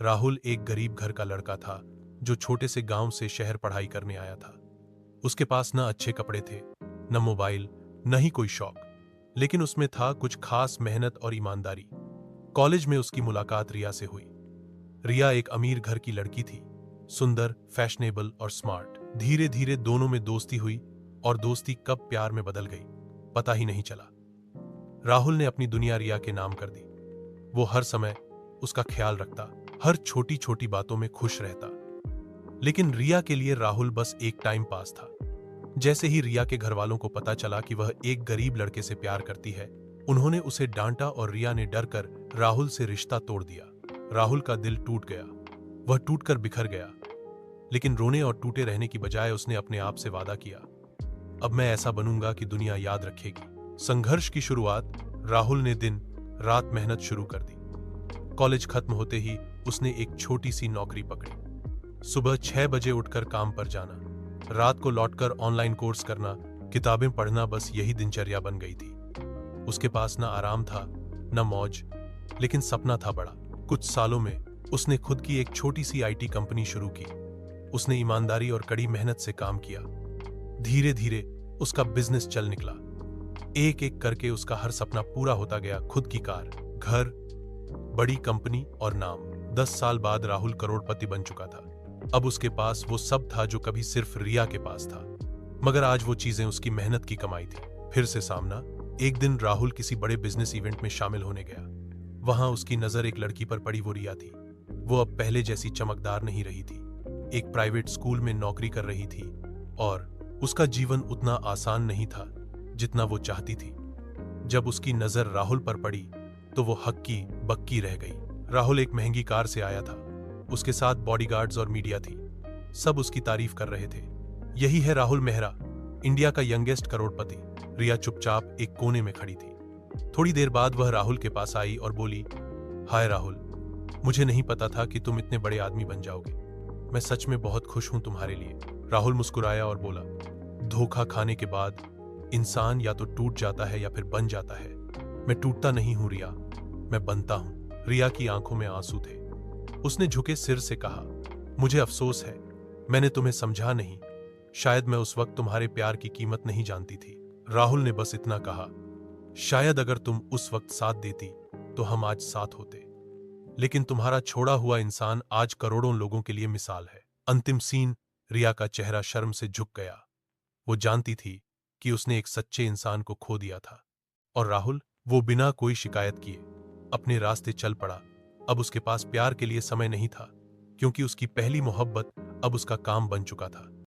राहुल एक गरीब घर का लड़का था जो छोटे से गांव से शहर पढ़ाई करने आया था। उसके पास न अच्छे कपड़े थे, न मोबाइल, न ही कोई शौक, लेकिन उसमें था कुछ खास मेहनत और ईमानदारी। कॉलेज में उसकी मुलाकात रिया से हुई। रिया एक अमीर घर की लड़की थी, सुंदर, फैशनेबल और स्मार्ट। धीरे धीरे दोनों में दोस्ती हुई और दोस्ती कब प्यार में बदल गई पता ही नहीं चला। राहुल ने अपनी दुनिया रिया के नाम कर दी। वो हर समय उसका ख्याल रखता, हर छोटी छोटी बातों में खुश रहता। लेकिन रिया के लिए राहुल बस एक टाइम पास था। जैसे ही रिया के घर वालों को पता चला कि वह एक गरीब लड़के से प्यार करती है, उन्होंने उसे डांटा और रिया ने डर कर राहुल से रिश्ता तोड़ दिया। राहुल का दिल टूट गया, वह टूटकर बिखर गया। लेकिन रोने और टूटे रहने की बजाय उसने अपने आप से वादा किया, अब मैं ऐसा बनूंगा कि दुनिया याद रखेगी। संघर्ष की शुरुआत, राहुल ने दिन रात मेहनत शुरू कर दी। कॉलेज खत्म होते ही उसने एक छोटी सी नौकरी पकड़ी। सुबह 6 बजे उठकर काम पर जाना, रात को लौटकर ऑनलाइन कोर्स करना, किताबें पढ़ना, बस यही दिनचर्या बन गई थी। उसके पास ना आराम था, न मौज, लेकिन सपना था बड़ा। कुछ सालों में उसने खुद की एक छोटी सी आईटी कंपनी शुरू की। उसने ईमानदारी और कड़ी मेहनत से काम किया। धीरे धीरे उसका बिजनेस चल निकला। एक एक करके उसका हर सपना पूरा होता गया। खुद की कार, घर, बड़ी कंपनी और नाम। 10 साल बाद राहुल करोड़पति बन चुका था। अब उसके पास वो सब था जो कभी सिर्फ रिया के पास था, मगर आज वो चीजें उसकी मेहनत की कमाई थी। फिर से सामना। एक दिन राहुल किसी बड़े बिजनेस इवेंट में शामिल होने गया। वहां उसकी नजर एक लड़की पर पड़ी, वो रिया थी। वो अब पहले जैसी चमकदार नहीं रही थी, एक प्राइवेट स्कूल में नौकरी कर रही थी और उसका जीवन उतना आसान नहीं था जितना वो चाहती थी। जब उसकी नजर राहुल पर पड़ी तो वो हक्की बक्की रह गई। राहुल एक महंगी कार से आया था, उसके साथ बॉडीगार्ड्स और मीडिया थी। सब उसकी तारीफ कर रहे थे, यही है राहुल मेहरा, इंडिया का यंगेस्ट करोड़पति। रिया चुपचाप एक कोने में खड़ी थी। थोड़ी देर बाद वह राहुल के पास आई और बोली, हाय राहुल, मुझे नहीं पता था कि तुम इतने बड़े आदमी बन जाओगे। मैं सच में बहुत खुश हूं तुम्हारे लिए। राहुल मुस्कुराया और बोला, धोखा खाने के बाद इंसान या तो टूट जाता है या फिर बन जाता है। मैं टूटता नहीं हूं रिया, मैं बनता हूं। रिया की आंखों में आंसू थे। उसने झुके सिर से कहा, मुझे अफसोस है, मैंने तुम्हें समझा नहीं। शायद मैं उस वक्त तुम्हारे प्यार की कीमत नहीं जानती थी। राहुल ने बस इतना कहा, शायद अगर तुम उस वक्त साथ देती तो हम आज साथ होते। लेकिन तुम्हारा छोड़ा हुआ इंसान आज करोड़ों लोगों के लिए मिसाल है। अंतिम सीन। रिया का चेहरा शर्म से झुक गया। वो जानती थी कि उसने एक सच्चे इंसान को खो दिया था। और राहुल, वो बिना कोई शिकायत किए अपने रास्ते चल पड़ा। अब उसके पास प्यार के लिए समय नहीं था, क्योंकि उसकी पहली मोहब्बत अब उसका काम बन चुका था।